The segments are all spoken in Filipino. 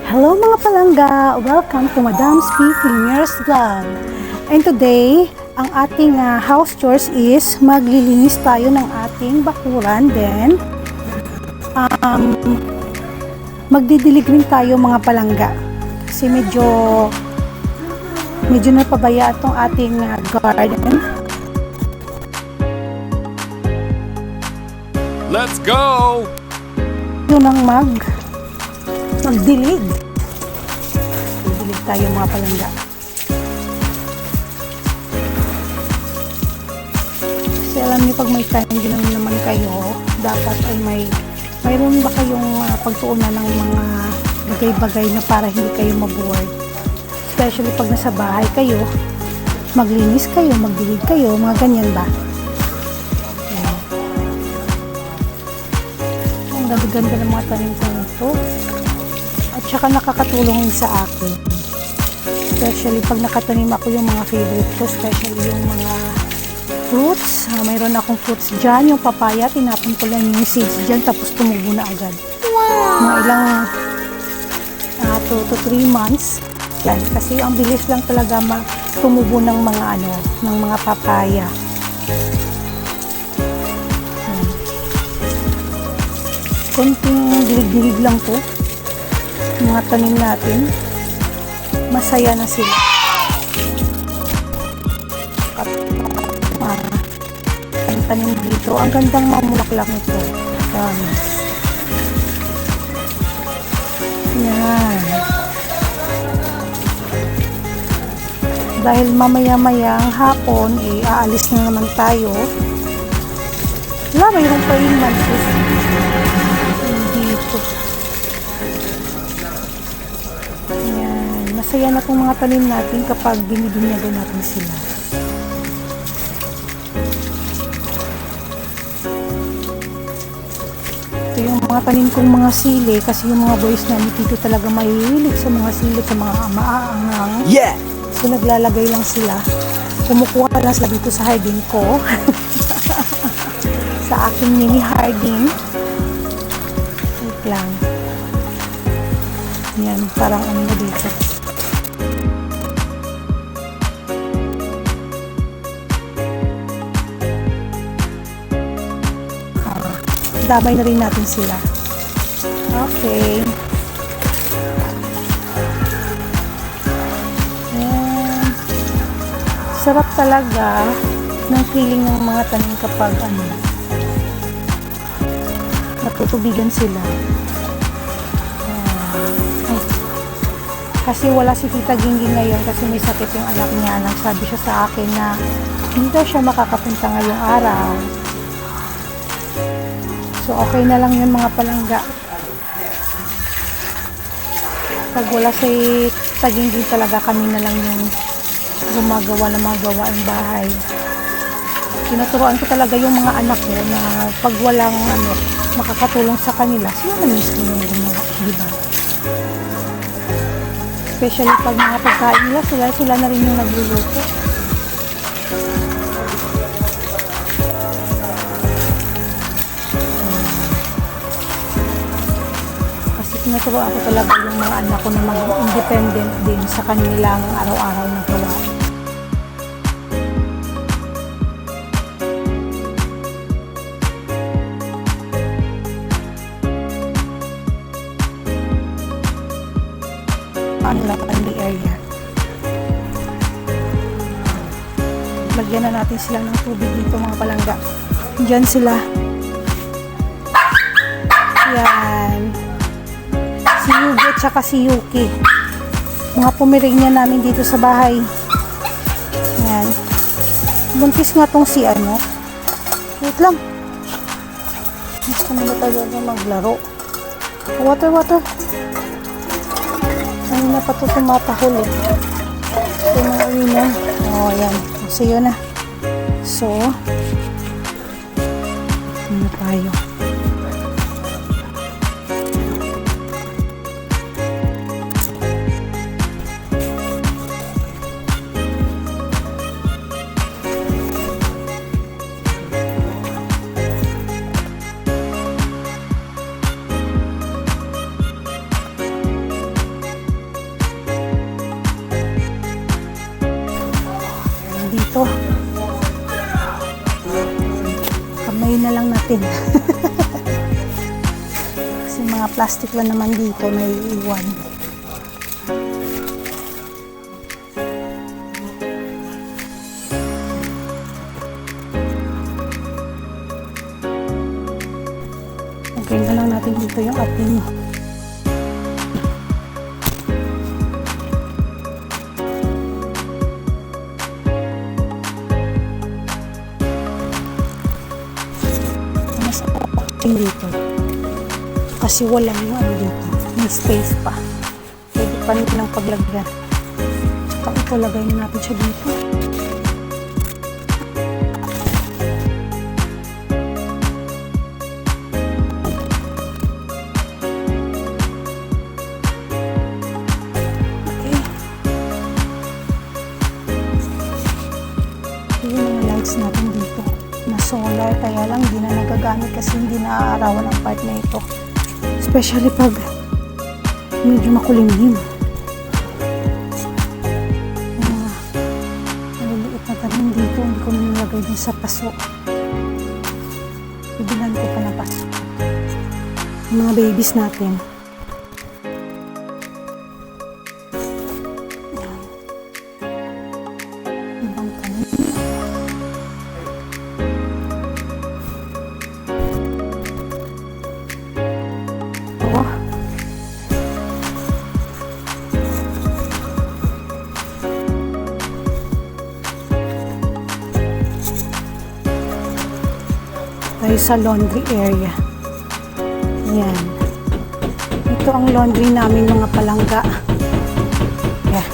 Hello mga palangga! Welcome to Madam's P. Cleaners Vlog. And today, ang ating house chores is maglilinis tayo ng ating bakuran. Then, magdidilig rin tayo mga palangga. Kasi medyo napabaya itong ating garden. Let's go! Yun ang magdilig. Magdilig tayo mga palangga. Kasi alam niyo pag may time din naman kayo, dapat ay mayroon ba kayong pagtuunan ng mga bagay-bagay na para hindi kayo maboard. Especially pag nasa bahay kayo, maglinis kayo, magdilig kayo, mga ganyan ba? Ganda ng mga tanim ko nito. At saka nakakatulong sa akin. Especially pag nakatanim ako yung mga favorite ko, especially yung mga fruits. Mayroon akong fruits dyan, yung papaya, tinapon ko lang yung seeds dyan, tapos tumubo na agad. Wow! Mga ilang 2 to 3 months. Yan. Kasi ang bilis lang talaga tumubo ng mga papaya. Konting dilig-dilig lang po mga tanim natin, masaya na sila. Ang tanim dito, ang gandang mamulaklak nito. Yan. Dahil mamaya-maya ang hapon aalis na naman tayo. Mayroon pa yung mantis dito. Yan. Masaya na itong mga tanim natin kapag binibinyagan natin sila. Ito yung mga tanim kong mga sili kasi yung mga boys namin dito talaga mahihilig sa mga sili, sa mga maaangang. Yeah! So naglalagay lang sila. Kumukuha lang sila dito sa hardin ko. Sa aking mini hardin. Wait lang. Yan, parang ano dito. Damay na rin natin sila. Okay. Yan. Sarap talaga ng feeling ng mga tanim kapag natutubigan sila. Kasi wala si Tita Gingy ngayon kasi may sakit yung anak niya. Nagsabi siya sa akin na hindi daw siya makakapunta ngayong araw. So okay na lang yun mga palangga. Pag wala si Tita Gingy talaga, kami na lang yung gumagawa ng mga gawaing bahay. Tinuturuan ko talaga yung mga anak ko na pag walang makakatulong sa kanila, sila na mismo yung gumawa, di ba? Especially pag mga pagkain nila, sila na rin yung nagluluto. Kasi tinuturuan ko talaga yung mga anak ko na mag-independent din sa kanilang araw-araw na gawain. Ang area. Lagyan na natin sila ng tubig dito mga palangga. Diyan sila. Yan. Si Yugi at saka si Yuki. Mga pumiringnya namin dito sa bahay. Yan. Buntis nga tong si Wait lang. Gusto nila talaga maglaro. Water. Ay na pa ito tumatahol ito mga arena. Ayan. So yun na. So ano tayo. na lang natin. Kasi mga plastic lang naman dito na iiwan. Okay na lang natin dito yung ating dito kasi wala yung ano dito, may space pa, pwede pa rin ng paglagyan. Tsaka ito, lagay na natin siya dito. Okay, yun yung lights natin dito na solar, kaya lang hindi na nagagamit kasi hindi naaarawan ang part na ito, especially pag medyo makulimlim. Maliliit na tanim dito, hindi ko nilagay din sa paso, ibilan ko pa na paso yung mga babies natin. Ibang tanim. Tayo sa laundry area. Yan. Ito ang laundry namin, mga palangga. Yeah.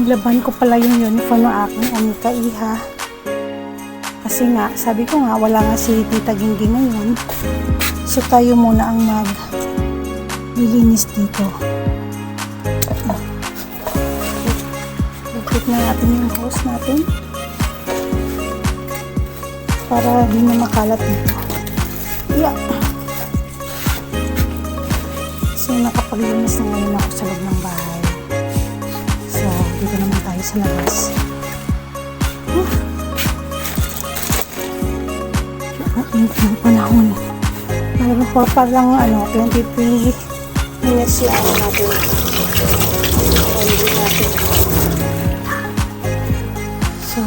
Nilaban ko pala yung uniform ng aking Anika Iha. Kasi nga, sabi ko nga, wala nga si Tita Gingging ngayon. So tayo muna ang maglilinis dito. Ikit na natin yung hose natin. Para di na makalat dito. Yeah. So nakapaglinis na ngayon ako sa loob ng bahay. So, dito naman tayo sa labas. Ang init ng panahon. Mayroon pa parang 23 minutes yung natin. So,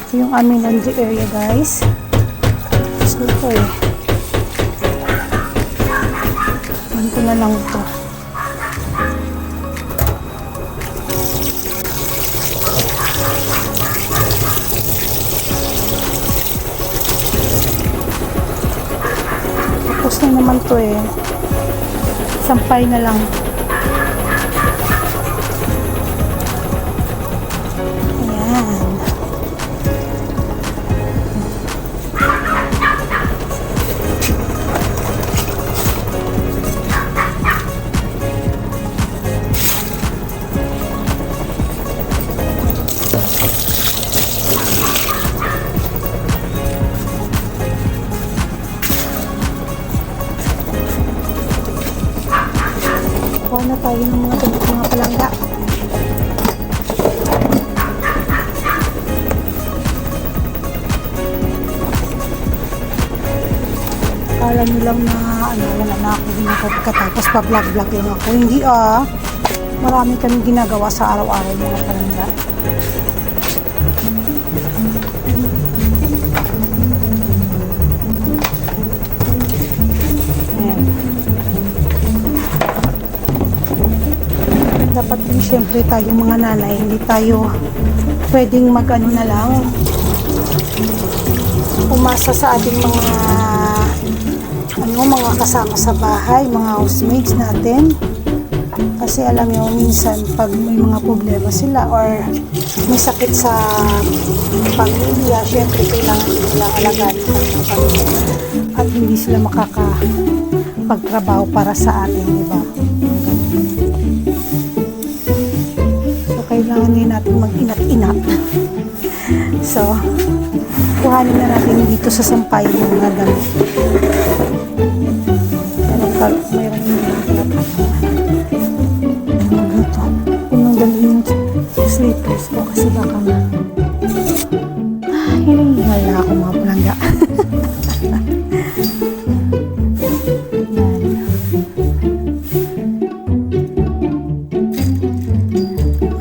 ito yung aming laundry area, guys. So, ito ko na lang ito. Tapos na naman to sampay na lang. Ayan. Kuha na tayo ng mga damit, mga palangga. Akala nyo lang na wala na ako ginagawagkatapos pa-vlog-vlog lang ako. Hindi marami kami ginagawa sa araw-araw, mga palangga. Dapat din syempre tayong mga nanay, hindi tayo pwedeng na lang umasa sa ating mga kasama sa bahay, mga housemates natin. Kasi alam niyo, minsan pag may mga problema sila or may sakit sa pamilya, syempre kailangan nila alagaan yung kanilang pamilya at hindi sila makakapagtrabaho para sa atin, di ba? So kailangan din natin mag-inat-inat. So kuhanin na natin dito sa sampay yung mga damit. Mayroon yung unang dalhin yung slippers ko kasi baka hinihingal na ako mga palangga.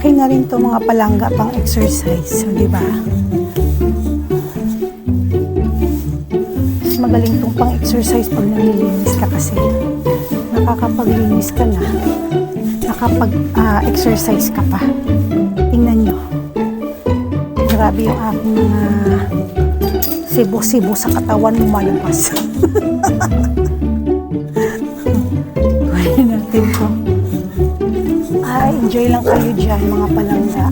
Okay na rin to mga palangga pang exercise, so, di ba? Mas magaling tong pang exercise pag nalilinis ka kasi nakakapaglinis ka na, nakapag-exercise ka pa. Tingnan nyo. Grabe yung aking mga sibo-sibo sa katawan lumalabas. Kuhanin natin ko. Enjoy lang kayo dyan mga palangga.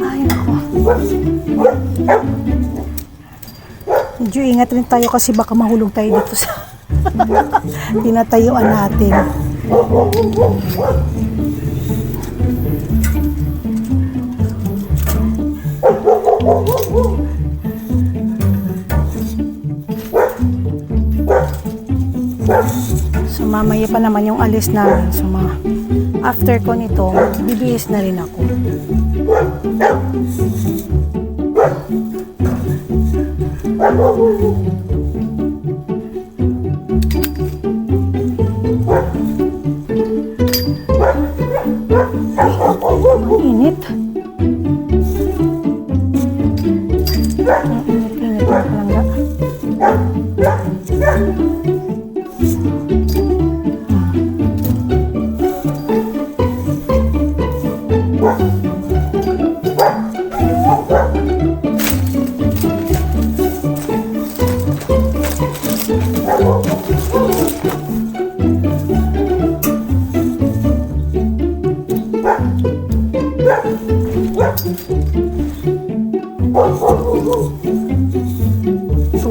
Ay, nako. Medyo ingat rin tayo kasi baka mahulog tayo dito sa tinatayuan natin. So mamaya pa naman yung alis namin. So after ko nito, bibihis na rin ako. Ang init. Ang init-init na palangga.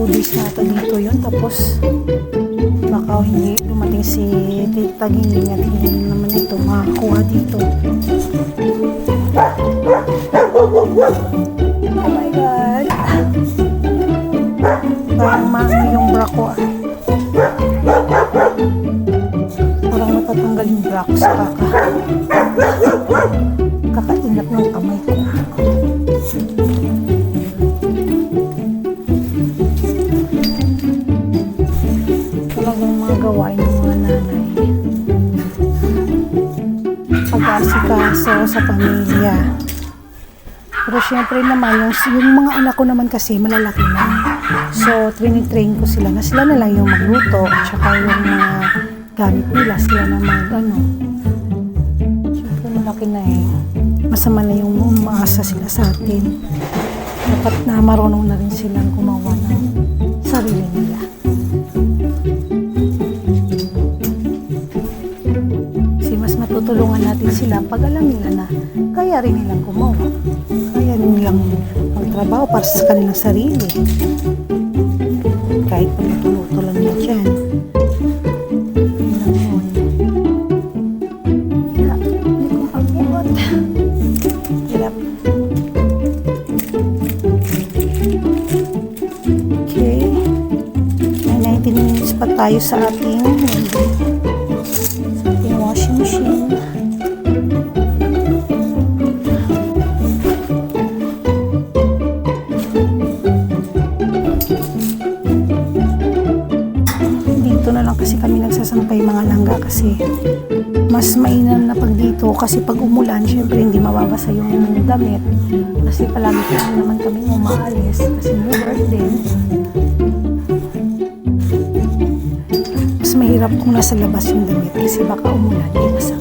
Days na ito dito yun, tapos baka hindi dumating si Tita Gingging at hindi naman ito makakuha dito. Oh my God, parang maano yung bra ko. Parang matatanggal yung bra ko sa kakainap ng kamay ko. Gawain ng mga nanay, pag-asikaso sa pamilya. Pero syempre naman yung mga anak ko naman kasi malalaki na, so trinitrain ko sila na sila na lang yung magluto at saka yung mga gamit nila sila na syempre malaki na masama na yung umaasa sila sa atin. Dapat na marunong na rin silang gumawa ng sarili nila. Tutulungan natin sila pag alam nila na kaya rin nilang gumawa, kaya rin nilang magtrabaho para sa kanilang sarili, kahit pagtuluto lang nila dyan. Hindi ko pag-iwat. Hirap. Okay, may 19 minutes pa tayo sa ating washing machine. Dito na lang kasi kami nagsasampay mga langga kasi mas mainam na pag dito kasi pag umulan syempre hindi mababasa yung damit kasi palagi naman kami umaalis kasi New Birthday. Mahirap kung nasa labas yung damit kasi baka umulan, di basa.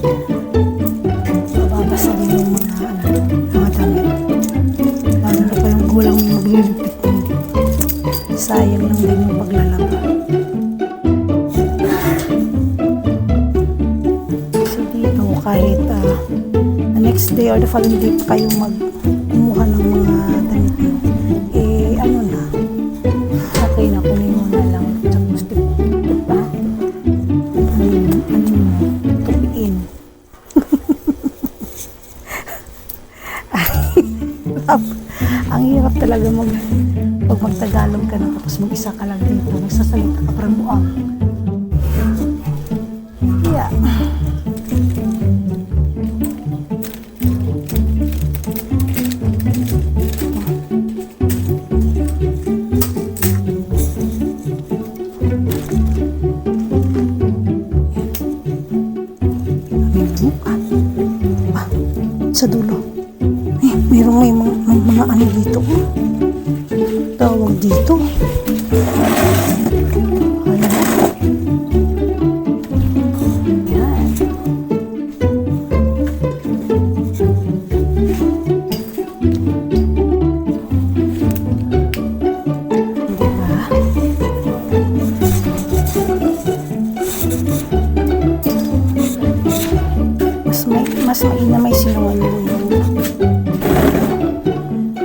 Mababasa rin yung mga damit. Lalo na pa yung gulang maglilipit mo. Sayang lang din yung paglalaba. or the following day pa kayo kumuha ng mga damit nyo, ano na, okay na, kunin mo na lang. Tapos, diba? Tupiin. Ang hirap talaga pag magtagalog ka na tapos mag-isa ka lang dito, nagsasalita ka parang buang. Yeah. Sa dulo. May mga ano dito. Tawag dito. Ayan. Mas maina may silungan yung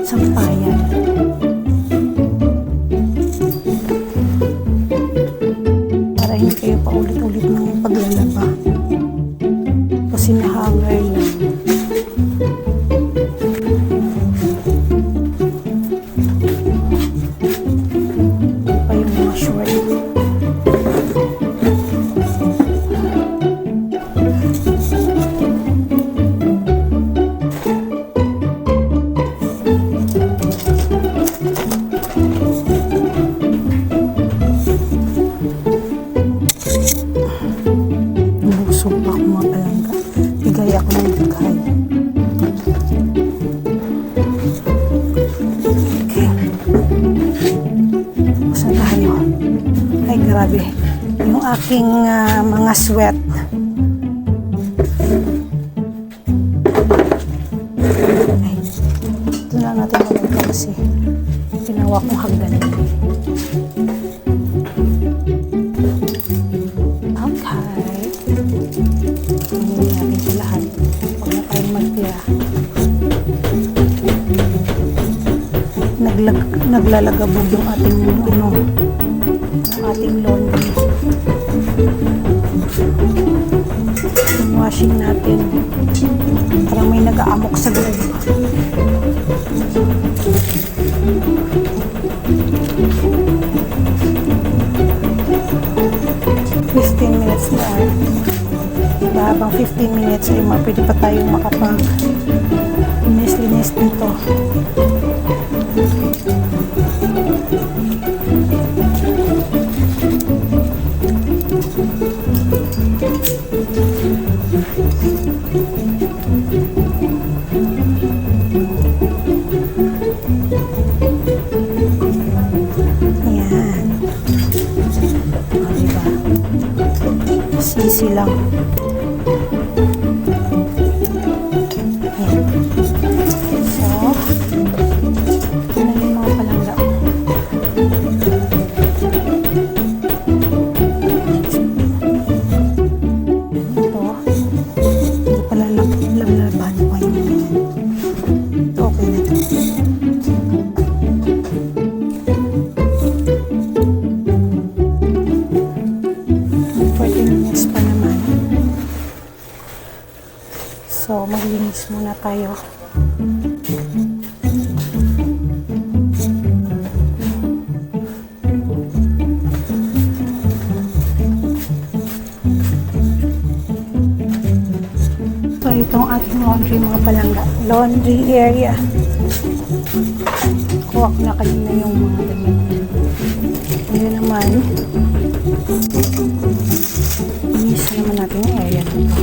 sampayan. Para hindi kayo paulit-ulit ng paglalaba. Kasi nahanger lang. Pa yung mga short. Busog ako mga palangga. Bigay ako ng bigay. Okay. Saan tayo? Ay, grabe. Yung aking mga sweat. Ay, ito na natin maganda kasi ginawa kong hagdan. Naglalagabog yung ating laundry. Yung washing natin. Parang may nag-aamok sa loob. Minutes na. Diba, habang 15 minutes ay pwede pa tayong linis dito. Easy lang. Ayan. So, ano yung mga palangga? Ito, hindi pala lalaban ko yun. Ito, okay na ito. So, maglinis muna tayo. So, itong ating laundry mga palangga. Laundry area. Kuha ko na kanina yung mga damit. Ngayon naman, linis naman natin yung area nito.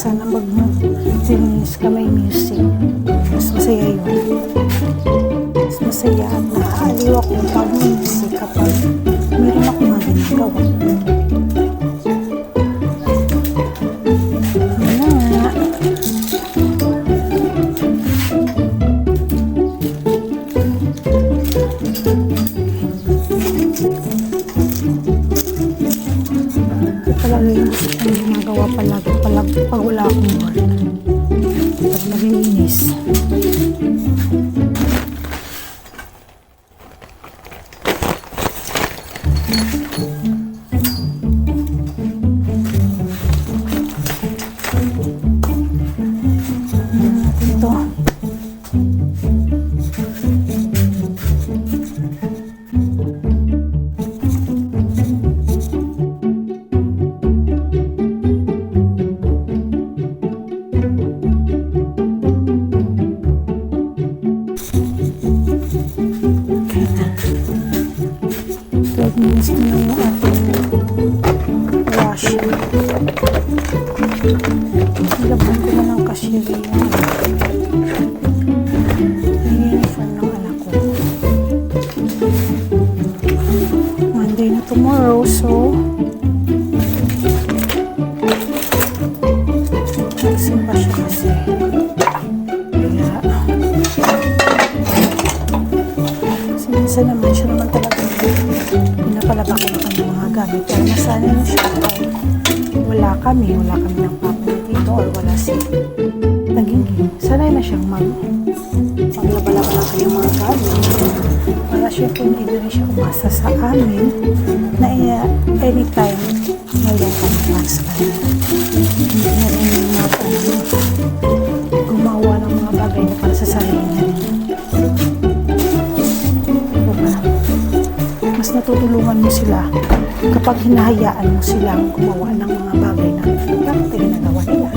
sana mag-finish ka may music. Mas masaya yun. Mas masaya at naaaliw ako pag may music kapag meron ako mga ginagawa. Talaga yung gusto kong ginagawa palagi pag wala akong work. Pag naglilinis. Ito. Minutes na lang yung ating wash. Nilabhan ko na ng cashier yung uniform ng anak ko. Monday na tomorrow, so nagsimba siya kasi. Kaya kasi minsan naman siya naman talaga pinapalaba ko na kami mga gamit para masanay na siya wala kami ng papa dito or wala si nagiging sanay na siyang maglaba-laba na kanyang mga gamit para syempre hindi na rin siya umasa sa amin na anytime mayroon kami para sa kanya hindi na rin gumawa ng mga bagay na para sa sarili niya mas natutulungan mo sila kapag hinahayaan mo silang gumawa ng mga bagay na dapat ginagawa nila.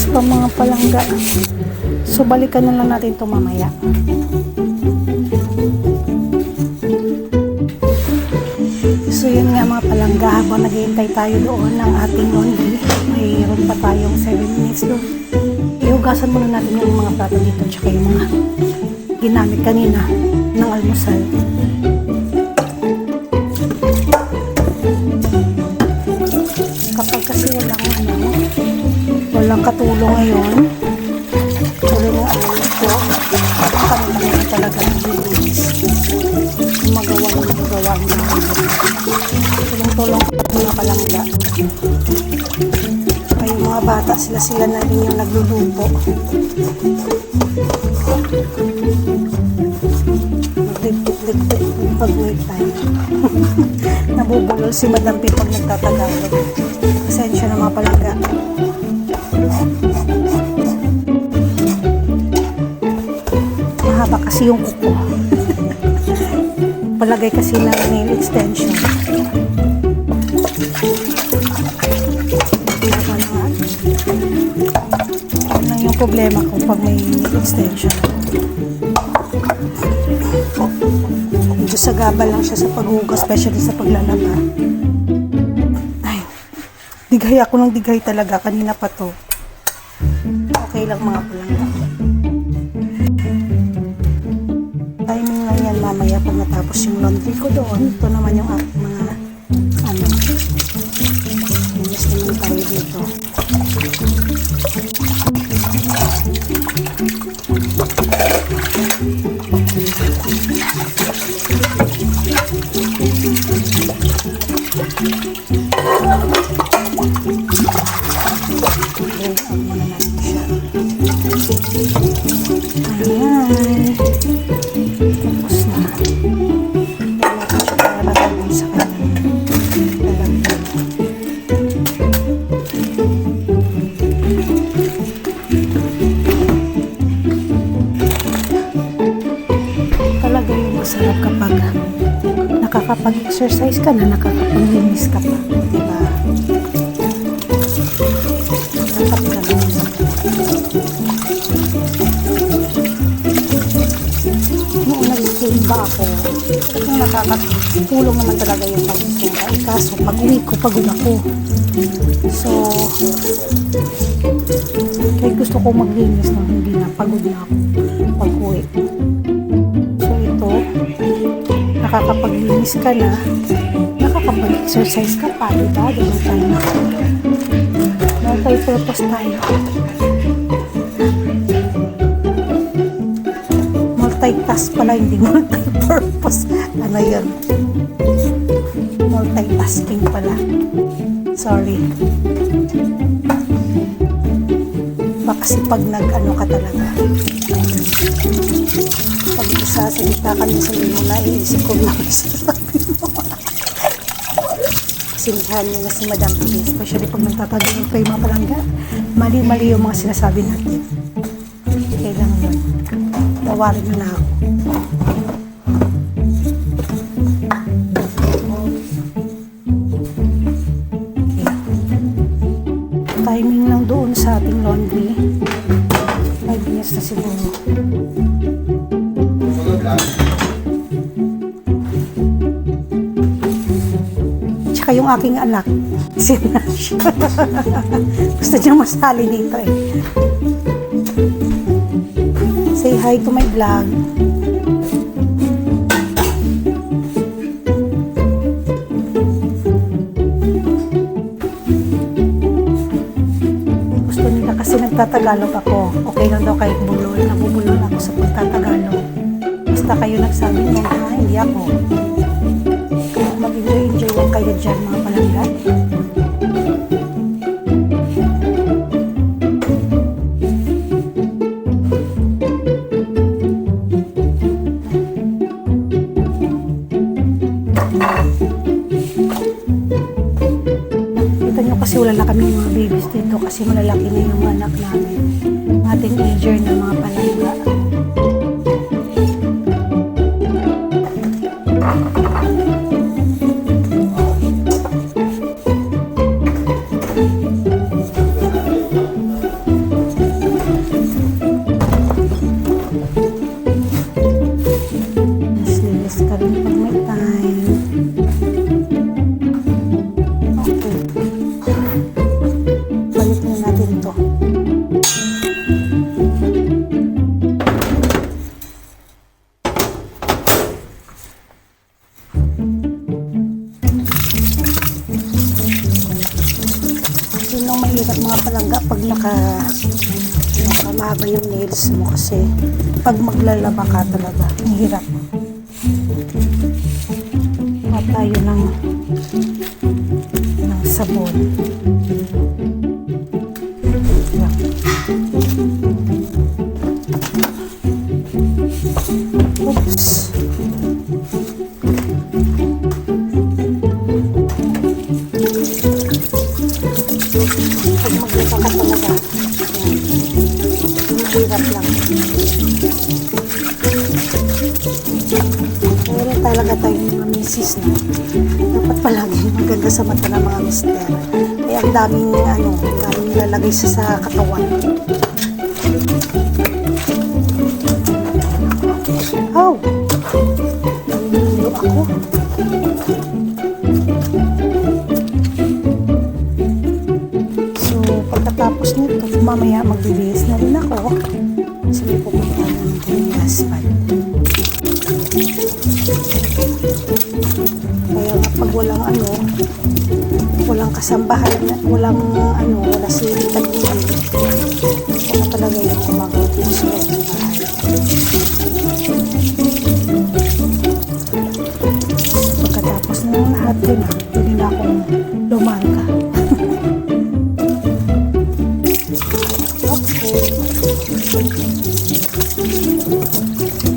pa mga palangga. So, balikan na lang natin ito mamaya. So, yun nga mga palangga, habang naghihintay tayo doon ng ating laundry, mayroon pa tayong 7 minutes doon. Ihugasan muna natin yung mga plato dito, tsaka yung mga ginamit kanina ng almusal. Kapag kasi walang katulong ngayon, tuloy ng alam ko, kami na talaga ng bilis. Magawa niya. Tulong-tulong ko mga palangga. Saka yung mga bata, sila na rin yung nagluluto. Magligpit-ligpit pag may time. Nabubulol si Madam P pag nagtatagalog. Pasensya na mga palangga. Mahaba kasi yung kuko. Palagay kasi ng nail extension. Ano lang yung problema ko pag may nail extension. Medyo sagabal lang siya sa paghugas, especially sa paglalaba. Ay, dighay ako ng dighay talaga. Kanina pa to. Okay lang mga palangga. Timing lang yan mamaya pag natapos yung laundry ko doon. Ito naman yung aking mga linis naman tayo dito. Drain out muna natin siya. Ayan. Tapos na. Wala ko siya para gawin sa kanyang lalagyan. Talaga yung masarap kapag nakakapag-exercise ka na, nakakapaglinis ka pa. Diba? Tatap ka na. Noong nag-game ba ako, talagang nakakatulong naman talaga yung pag-game. Kaso pag uwi ko, pagod ako. So, kahit gusto ko maglinis no, hindi na, pagod na ako pag uwi. So ito, nakakapaglinis ka na, nakakapag-exercise ka pa, diba? Diba tayo? Multi-purpose tayo. Multitask pala, hindi multi-purpose. Ano yun? Multitasking pala. Sorry. Kasi pag nag-ano ka talaga, pag isasalita ka minsan hindi mo naiisip ko lang sasabi mo. Kasindihan niya na si Madam P, especially pag nagtatagal kayo mga palangga, mali-mali yung mga sinasabi natin. Kailan yun? Tawarin mo na ako. Timing lang doon sa ating laundry. 5 minutes na siguro. Tsaka yung aking anak, sinash. Gusto niya masali dito eh. Say hi to my vlog. Kasi nagtatagalog ako. Okay lang daw kahit bulol. Nabubulol ako sa pagtatagalog. Basta kayo nagsabi niya na hindi ako. Kaya mag-enjoy lang kayo dyan mga palangga. Kasi wala na kami mga babies dito kasi malalaki na yung anak namin. Mga teenager na mga palangga. nails mo kasi pag maglalaba ka talaga, ang hirap. At tayo ng sabon. Yan. Oops. Pag maglaba ka talaga, mahirap lang. Pero talaga tayong mga misis na dapat palagi maganda sa mata ng mga mister. Kaya ang daming nilalagay sa katawan. Oh! Naliliyo ako. So, pagkatapos nito, mamaya magbibihis na rin ako. Kasi may pupunta namin kami husband. Kaya pag walang kasambahay, wala siling tagilid, wala talaga yung kumagawa sa loob ng bahay. Pagkatapos na ng lahat din, pwede na akong lumarga. Okay.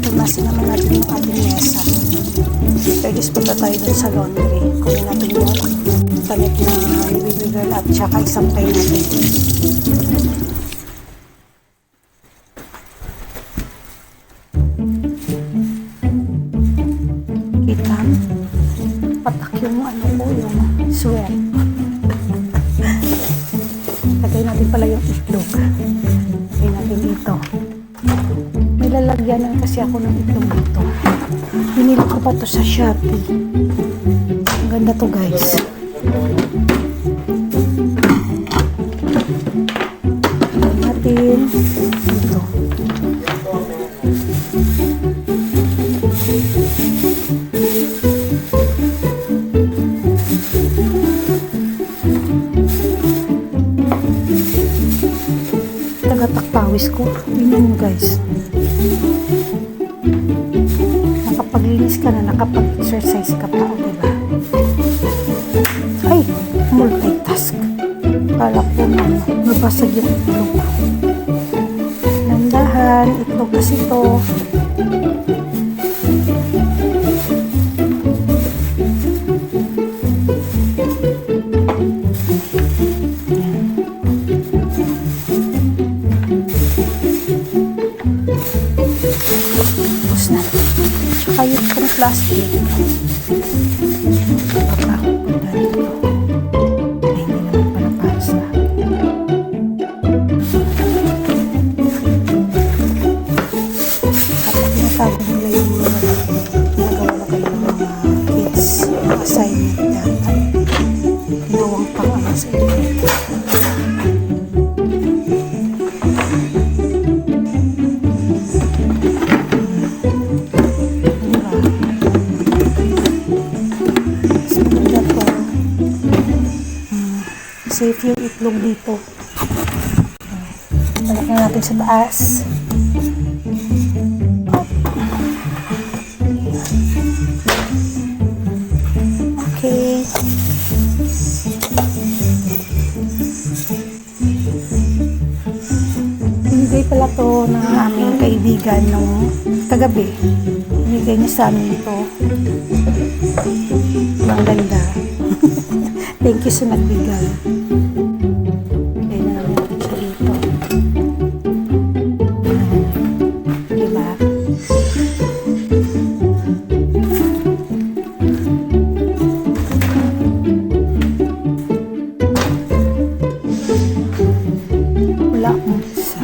Tumasin naman natin yung ating mesa. Pwede punta tayo dun sa laundry. Kunin natin yung damit na nabibigyan at saka isampay natin. Kita? Patak yung yung sweat. Lagay natin pala yung itlog. Lagay natin dito. May lalagyanan kasi ako ng itlog dito. Binili ko pa to sa Shopee. Ang ganda to, guys. Lagyan natin dito. Tagatakpawis ko. Tingnan nyo, guys. Nakapaglinis ka na, nakapag-exercise ka pa, diba? Ay, multitask. Kala ko nabasag yung itlog. Nandahan, itlog kasi to. Tapos na. Tsaka yung plastic. Baka ako punta dito. Ay, hindi naman pala para sa akin. Kapag tinatawag nila yung nagawa na kayo ng mga kids, mga assignment data, ginawang pang sa ito. Safe yung itlog dito. Balik na natin sa taas. Okay. Binigay pala to ng aming kaibigan nung kagabi. Binigay niya sa amin ito. Ang ganda. Thank you sa nagbigay. Kaya na namin natin siya dito. Diba? Wala akong isa.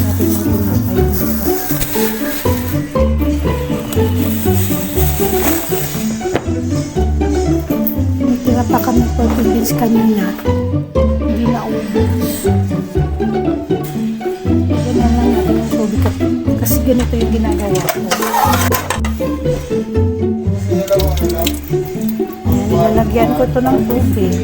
Natin magbunapay dito. Tira pa kami 40 beans kanina. Hindi na ubos. Ganyan lang natin yung tubig. Kasi ganito yung ginagawa ko. Ayan, nilalagyan ko ito ng tubig.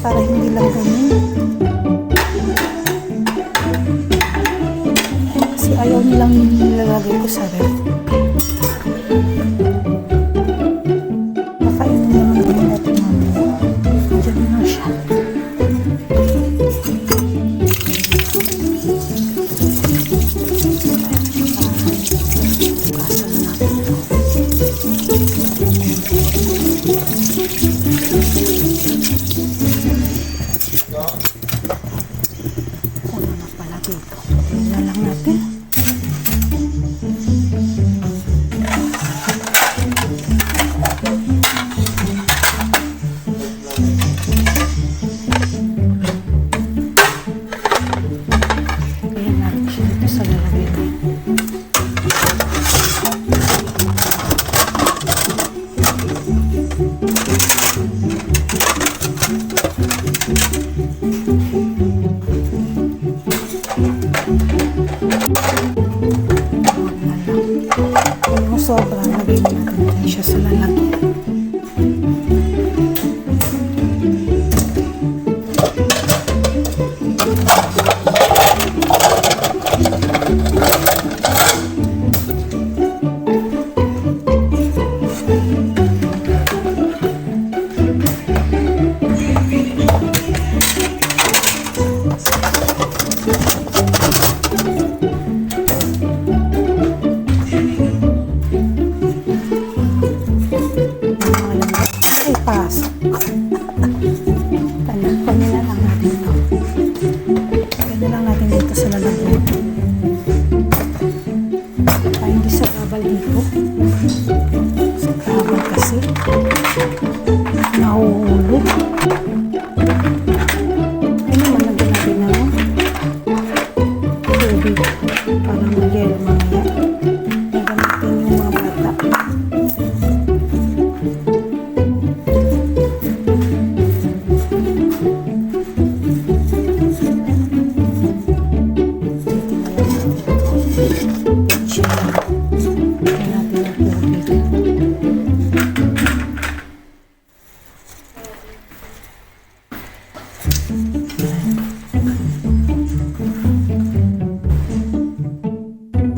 para hindi lang ganun. Kasi ayaw nilang nilalagay ko sa ref. Nakainin naman din natin mamaya. Diyan na siya. Yung sobra, lagay natin siya sa lalagyan. Nahuhulog. Ay naman, lagyan natin ng tubig para mag-yelo mamaya. Nagamitin yung mga bata.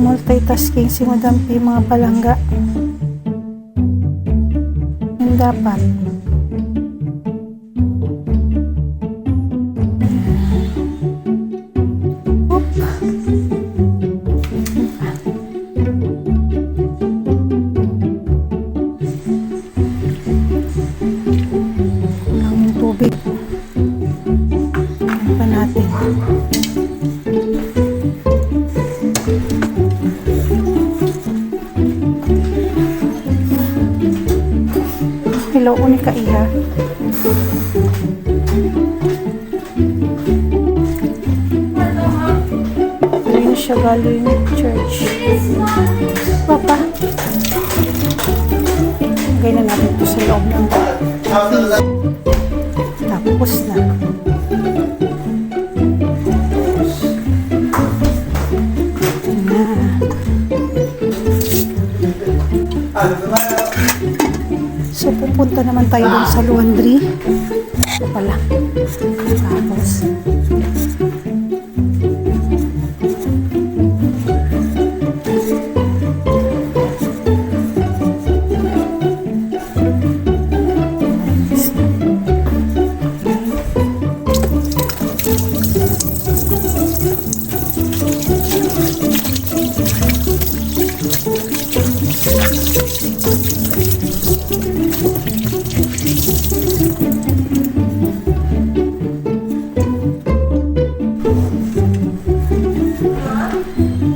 Multitasking si Madam P, mga palangga. Yung dapat. Oop. Ang tubig. Ano pa natin? Hello, unika iha. Ayun siya galing church. Papa. Lagay na natin ito sa loob ng tapos na. So, pupunta naman tayo dun sa laundry. Ito pala. Tapos,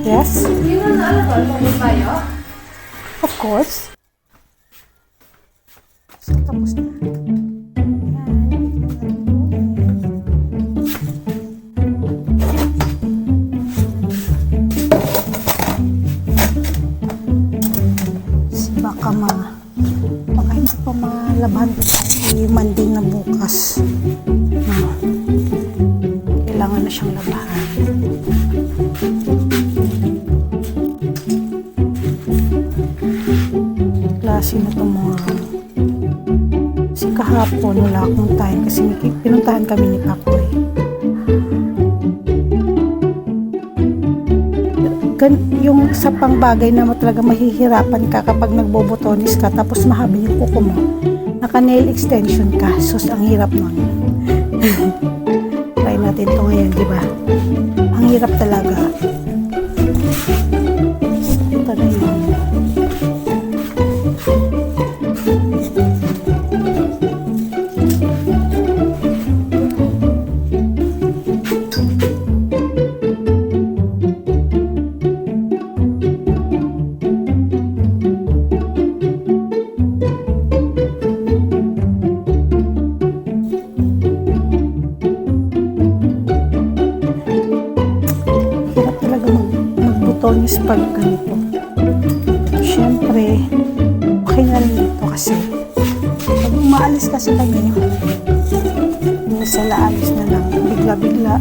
yes? Of course. So, tapos na. Baka hindi pa malabahan ko tayo Monday na bukas. Kailangan na siyang labahan. Klase na tomorrow. Si kahapon wala akong time kasi pinuntahan kami ni Pakoy. Yung sa pangbagay na talaga mahihirapan ka kapag nagbobotonis ka tapos mahaba yung kuko mo, naka nail extension ka, sus ang hirap nun. Try natin to ngayon, di ba? Ang hirap talaga. Ito na yun. Magbutonis pag ganito. Siyempre, okay na rin dito kasi pag umaalis kasi kami, minsan naalis na lang, bigla-bigla.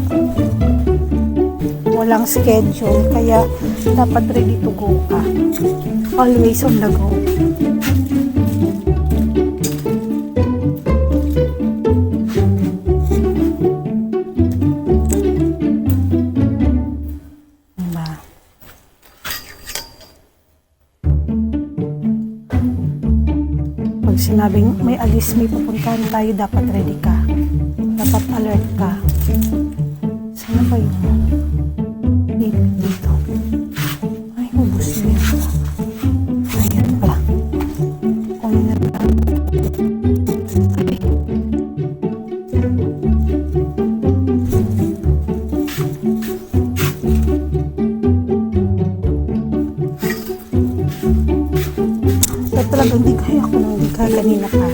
Walang schedule, kaya dapat ready to go ka. Always on the go. Pag sinabing may alis, may pupuntahan tayo, dapat ready ka. Dapat alert ka. Sana ba yun? Dito. Ay, ubus na yun. Ayan pala. Kunin na lang. Ay. Talagang di kaya ako nang di kaya kanina pa.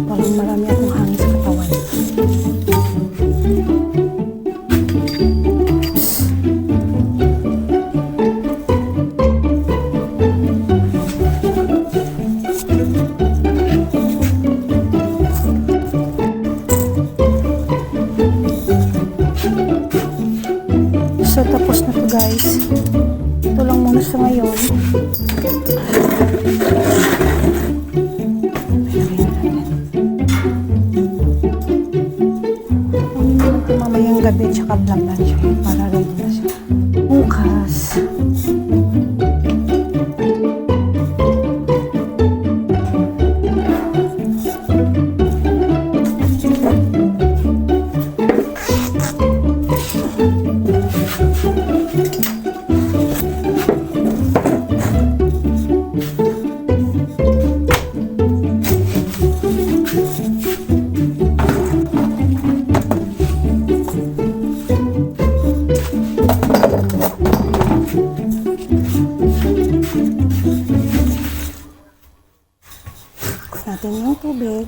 Parang marami akong hangin sa katawan. So, tapos na to guys. Ito lang muna sa ngayon. Ano naman ito mamayang gabi tsaka vlog na siya para ready na siya. Bukas. Natin yung tubig.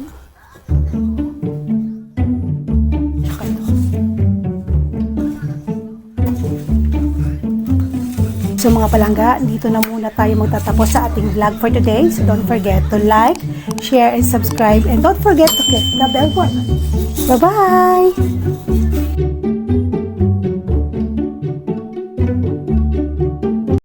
So mga palangga, dito na muna tayo magtatapos sa ating vlog for today. So don't forget to like, share, and subscribe. And don't forget to click the bell button. Bye-bye!